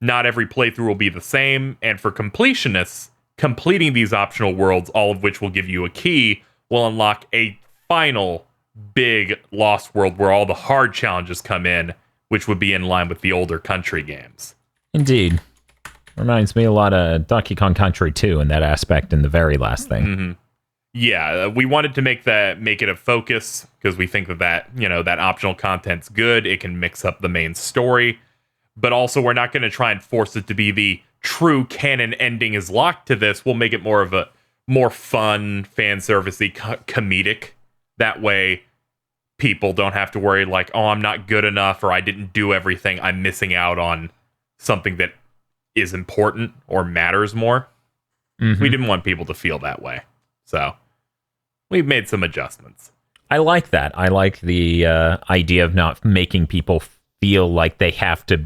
B: not every playthrough will be the same. And for completionists, completing these optional worlds, all of which will give you a key, will unlock a final big Lost World where all the hard challenges come in, which would be in line with the older country games.
A: Indeed. Reminds me a lot of Donkey Kong Country 2 in that aspect in the very last thing.
B: Mm-hmm. Yeah, we wanted to make it a focus because we think that optional content's good. It can mix up the main story, but also we're not going to try and force it to be the true canon ending is locked to this. We'll make it more of a more fun, fan servicey, comedic. That way, people don't have to worry like, oh, I'm not good enough, or I didn't do everything. I'm missing out on something that is important or matters more.
A: Mm-hmm.
B: We didn't want people to feel that way. So we've made some adjustments.
A: I like that. I like the idea of not making people feel like they have to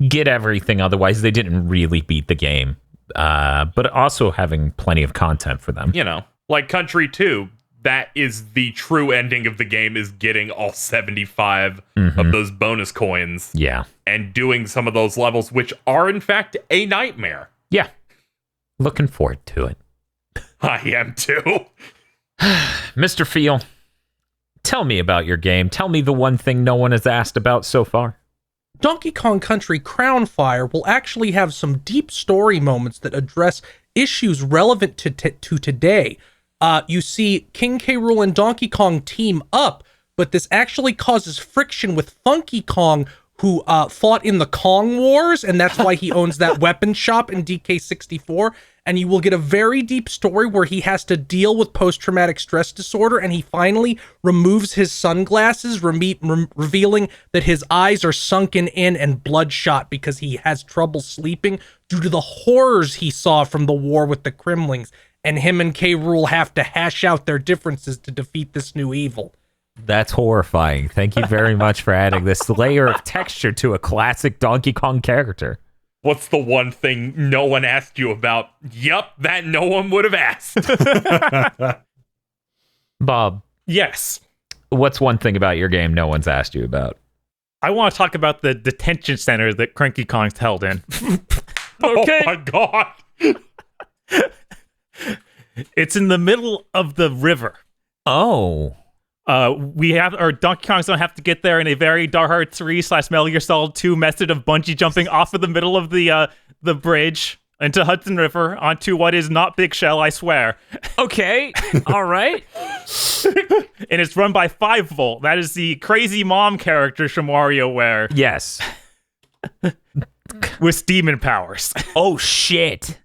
A: get everything, otherwise they didn't really beat the game. But also having plenty of content for them.
B: You know, like Country 2, that is the true ending of the game, is getting all 75 of those bonus coins.
A: Yeah.
B: And doing some of those levels, which are in fact a nightmare.
A: Yeah. Looking forward to it.
B: I am too.
A: Mr. Feel, tell me about your game. Tell me the one thing no one has asked about so far.
E: Donkey Kong Country Crown Fire will actually have some deep story moments that address issues relevant to today. You see King K. Rool and Donkey Kong team up, but this actually causes friction with Funky Kong, who fought in the Kong Wars, and that's why he owns that weapon shop in DK64. And you will get a very deep story where he has to deal with post-traumatic stress disorder, and he finally removes his sunglasses, revealing that his eyes are sunken in and bloodshot because he has trouble sleeping due to the horrors he saw from the war with the Kremlings. And him and K. Rool have to hash out their differences to defeat this new evil.
A: That's horrifying. Thank you very much for adding this layer of texture to a classic Donkey Kong character.
B: What's the one thing no one asked you about? Yup, that no one would have asked.
A: Bob,
C: Yes.
A: what's one thing about your game no one's asked you about?
C: I want to talk about the detention center that Cranky Kong's held in.
B: Okay. Oh my god.
C: It's in the middle of the river.
A: Oh.
C: Donkey Kongs don't have to get there in a very Die Hard 3/Metal Gear Solid 2 method of bungee jumping off of the middle of the bridge into Hudson River onto what is not Big Shell, I swear.
A: Okay. All right.
C: And it's run by 5-Volt. That is the crazy mom character from WarioWare
A: Yes.
C: with demon powers.
A: Oh, shit.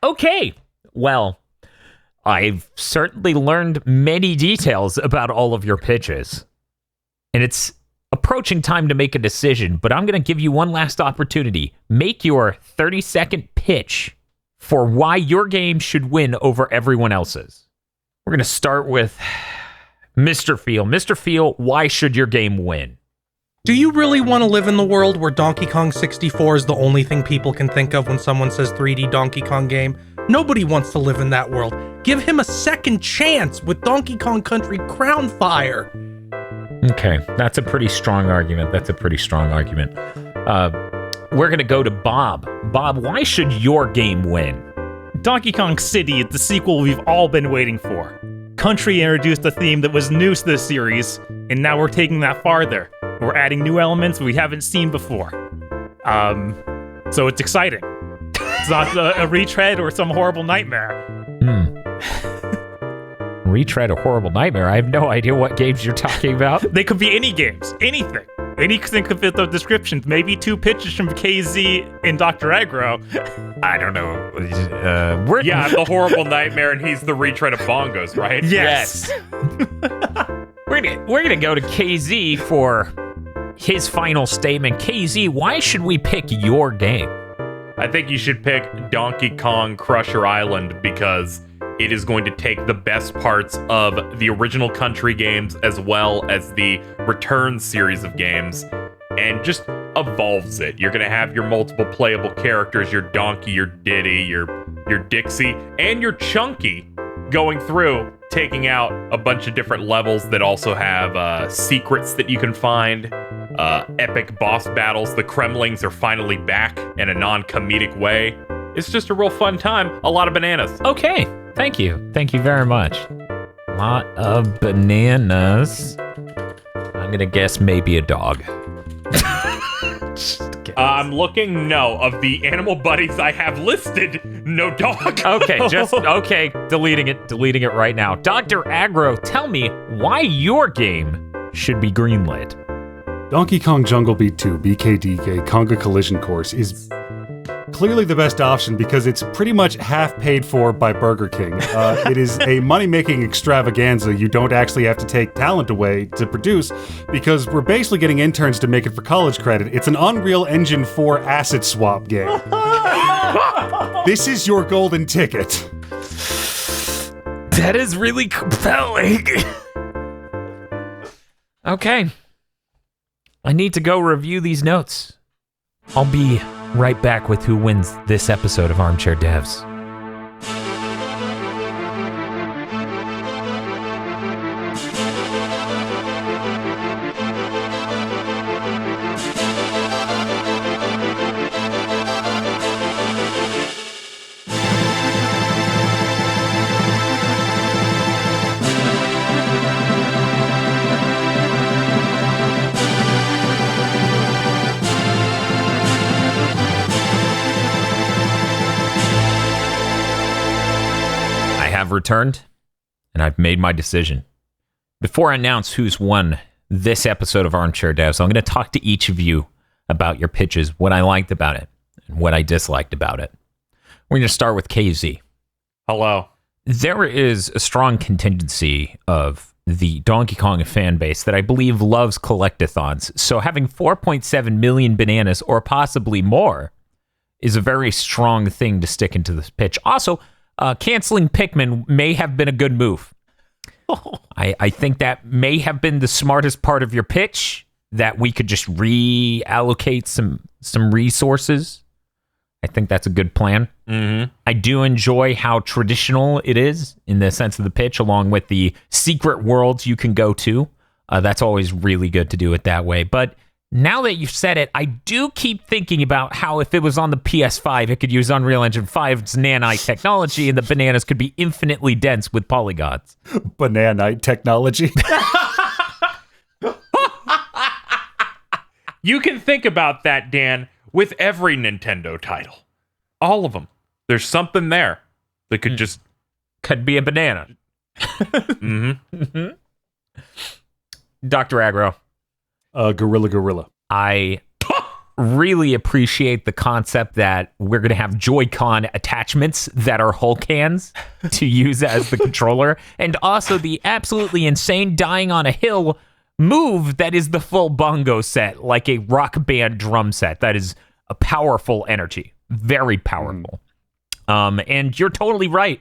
A: Okay. Well, I've certainly learned many details about all of your pitches. And it's approaching time to make a decision, but I'm going to give you one last opportunity. Make your 30-second pitch for why your game should win over everyone else's. We're going to start with Mr. Feel. Mr. Feel, why should your game win?
E: Do you really want to live in the world where Donkey Kong 64 is the only thing people can think of when someone says 3D Donkey Kong game? Nobody wants to live in that world. Give him a second chance with Donkey Kong Country Crown Fire.
A: Okay, that's a pretty strong argument. We're going to go to Bob. Bob, why should your game win?
C: Donkey Kong City is the sequel we've all been waiting for. Country introduced a theme that was new to this series, and now we're taking that farther. We're adding new elements we haven't seen before. So it's exciting. It's not a retread or some horrible nightmare.
A: Retread a horrible nightmare? I have no idea what games you're talking about.
C: They could be any games, anything. Anything could fit the descriptions. Maybe 2 pitches from KZ and Dr. Aggro.
A: I don't know.
B: The horrible nightmare, and he's the retread of bongos, right?
C: Yes.
A: We're gonna go to KZ for his final statement. KZ, why should we pick your game?
B: I think you should pick Donkey Kong Crusher Island because it is going to take the best parts of the original Country games as well as the Return series of games and just evolves it. You're going to have your multiple playable characters, your Donkey, your Diddy, your Dixie, and your Chunky going through, taking out a bunch of different levels that also have secrets that you can find, epic boss battles. The Kremlings are finally back in a non-comedic way. It's just a real fun time. A lot of bananas.
A: Okay, thank you. Thank you very much. A lot of bananas. I'm gonna guess maybe a dog.
B: I'm looking, no. Of the animal buddies I have listed, no dog.
A: Okay, deleting it right now. Dr. Aggro, tell me why your game should be greenlit.
D: Donkey Kong Jungle Beat 2 BKDK Conga Collision Course is clearly the best option because it's pretty much half paid for by Burger King. It is a money-making extravaganza you don't actually have to take talent away to produce because we're basically getting interns to make it for college credit. It's an Unreal Engine 4 asset swap game. This is your golden ticket.
A: That is really compelling. Okay. I need to go review these notes. I'll be right back with who wins this episode of Armchair Devs. Have returned, and I've made my decision. Before I announce who's won this episode of Armchair Devs, I'm going to talk to each of you about your pitches, what I liked about it, and what I disliked about it. We're going to start with KZ.
B: Hello.
A: There is a strong contingency of the Donkey Kong fan base that I believe loves collectathons, so having 4.7 million bananas, or possibly more, is a very strong thing to stick into this pitch. Also, canceling Pikmin may have been a good move. I think that may have been the smartest part of your pitch, that we could just reallocate some resources. I think that's a good plan.
B: Mm-hmm.
A: I do enjoy how traditional it is in the sense of the pitch, along with the secret worlds you can go to. That's always really good to do it that way. But now that you've said it, I do keep thinking about how if it was on the PS5, it could use Unreal Engine 5's nanite technology, and the bananas could be infinitely dense with polygons.
D: Bananite technology.
B: You can think about that, Dan, with every Nintendo title. All of them. There's something there that could just...
A: Could be a banana.
B: Mm-hmm.
A: Dr. Aggro.
D: Gorilla.
A: I really appreciate the concept that we're going to have Joy-Con attachments that are Hulk hands to use as the controller, and also the absolutely insane dying on a hill move that is the full bongo set, like a rock band drum set. That is a powerful energy. Very powerful. And you're totally right.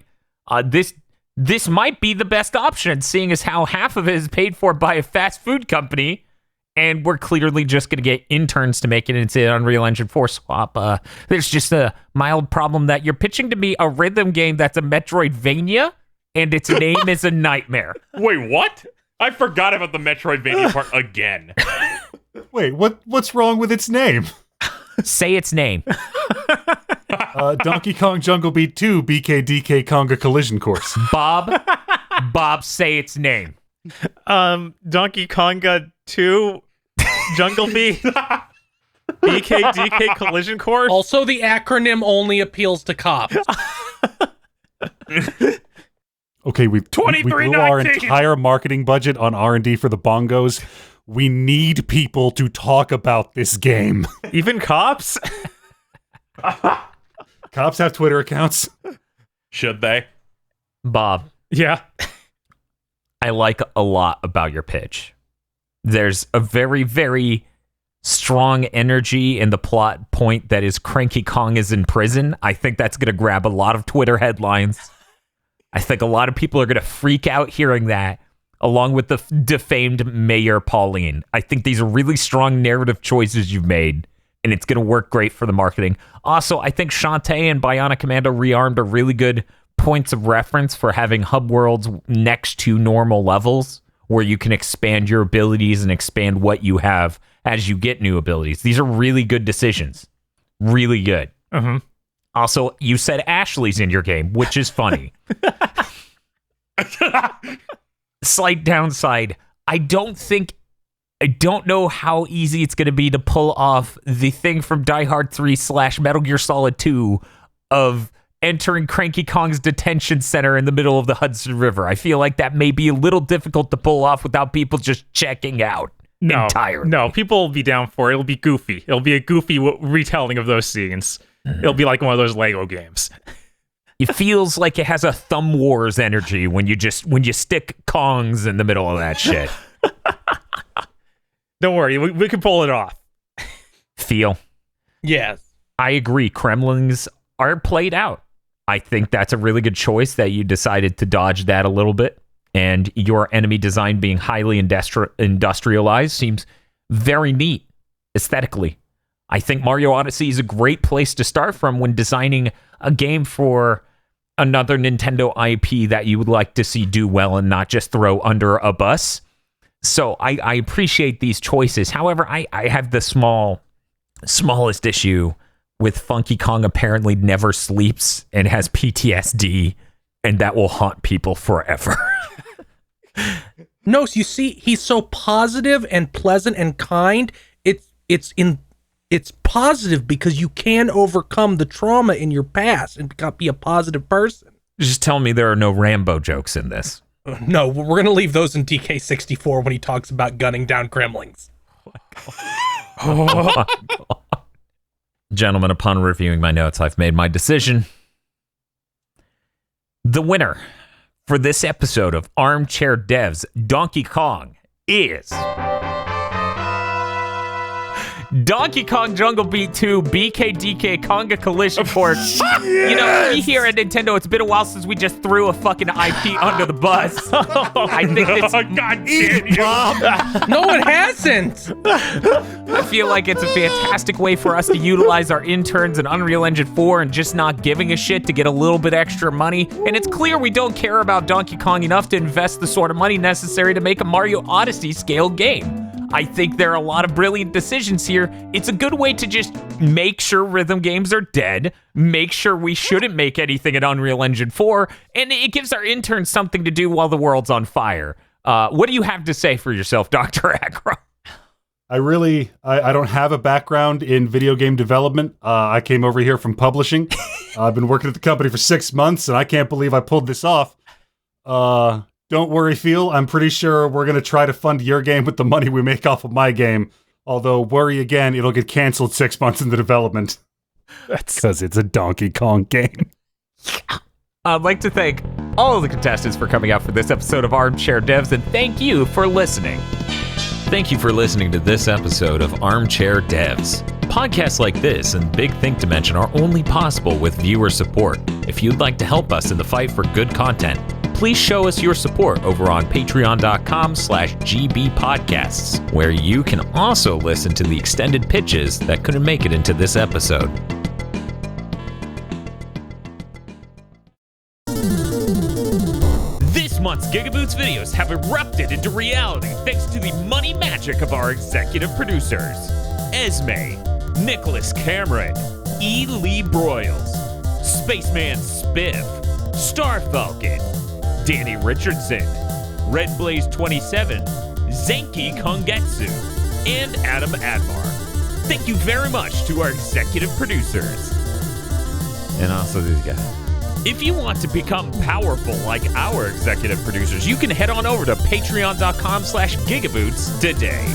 A: This might be the best option, seeing as how half of it is paid for by a fast food company, and we're clearly just going to get interns to make it into an Unreal Engine 4 swap. There's just a mild problem that you're pitching to me a rhythm game that's a Metroidvania, and its name is a nightmare.
B: Wait, what? I forgot about the Metroidvania part again.
D: Wait, what's wrong with its name?
A: Say its name.
D: Donkey Kong Jungle Beat 2 BKDK Conga Collision Course.
A: Bob, say its name.
C: Donkey Konga 2 Jungle Beat BKDK Collision Course.
E: Also, the acronym only appeals to cops.
D: Okay, we blew our entire marketing budget on R&D for the bongos. We need people to talk about this game.
C: Even cops?
D: Cops have Twitter accounts.
B: Should they?
A: Bob.
C: Yeah.
A: I like a lot about your pitch. There's a very, very strong energy in the plot point that is Cranky Kong is in prison. I think that's going to grab a lot of Twitter headlines. I think a lot of people are going to freak out hearing that, along with the defamed Mayor Pauline. I think these are really strong narrative choices you've made, and it's going to work great for the marketing. Also, I think Shantae and Bionic Commando Rearmed are really good points of reference for having hub worlds next to normal levels, where you can expand your abilities and expand what you have as you get new abilities. These are really good decisions. Really good.
C: Uh-huh.
A: Also, you said Ashley's in your game, which is funny. Slight downside, I don't know how easy it's going to be to pull off the thing from Die Hard 3 / Metal Gear Solid 2 of entering Cranky Kong's detention center in the middle of the Hudson River. I feel like that may be a little difficult to pull off without people just checking out entirely.
C: No, people will be down for it. It'll be goofy. It'll be a goofy retelling of those scenes. It'll be like one of those Lego games.
A: It feels like it has a Thumb Wars energy when you stick Kongs in the middle of that shit.
C: Don't worry, we can pull it off.
A: Feel.
E: Yes.
A: I agree. Kremlings are played out. I think that's a really good choice that you decided to dodge that a little bit. And your enemy design being highly industrialized seems very neat aesthetically. I think Mario Odyssey is a great place to start from when designing a game for another Nintendo IP that you would like to see do well and not just throw under a bus. So I appreciate these choices. However, I have the smallest issue with Funky Kong apparently never sleeps and has PTSD, and that will haunt people forever.
E: No, so you see, he's so positive and pleasant and kind. It's positive because you can overcome the trauma in your past and be a positive person.
A: Just tell me there are no Rambo jokes in this.
E: No, we're going to leave those in DK64 when he talks about gunning down gremlins.
A: Oh my God. Gentlemen, upon reviewing my notes, I've made my decision. The winner for this episode of Armchair Devs Donkey Kong is Donkey Kong Jungle Beat 2 BKDK Conga Collision Port. Yes! You know, we here at Nintendo, it's been a while since we just threw a fucking IP under the bus. I think it's...
B: God damn you.
E: No, it hasn't.
A: I feel like it's a fantastic way for us to utilize our interns in Unreal Engine 4 and just not giving a shit to get a little bit extra money. And it's clear we don't care about Donkey Kong enough to invest the sort of money necessary to make a Mario Odyssey scale game. I think there are a lot of brilliant decisions here. It's a good way to just make sure rhythm games are dead, make sure we shouldn't make anything in Unreal Engine 4, and it gives our interns something to do while the world's on fire. What do you have to say for yourself, Dr. Akron?
D: I don't have a background in video game development. I came over here from publishing. I've been working at the company for 6 months, and I can't believe I pulled this off. Don't worry, Phil. I'm pretty sure we're going to try to fund your game with the money we make off of my game. Although, worry again, it'll get canceled 6 months into development. That's because it's a Donkey Kong game.
A: I'd like to thank all of the contestants for coming out for this episode of Armchair Devs, and thank you for listening. Thank you for listening to this episode of Armchair Devs. Podcasts like this and Big Think Dimension are only possible with viewer support. If you'd like to help us in the fight for good content, please show us your support over on patreon.com/gbpodcasts, where you can also listen to the extended pitches that couldn't make it into this episode. This month's GigaBoots videos have erupted into reality thanks to the money magic of our executive producers. Esme, Nicholas Cameron, E. Lee Broyles, Spaceman Spiff, Star Falcon, Danny Richardson, Red Blaze 27, Zenki Kongetsu, and Adam Admar. Thank you very much to our executive producers. And also these guys. If you want to become powerful like our executive producers, you can head on over to patreon.com/gigaboots today.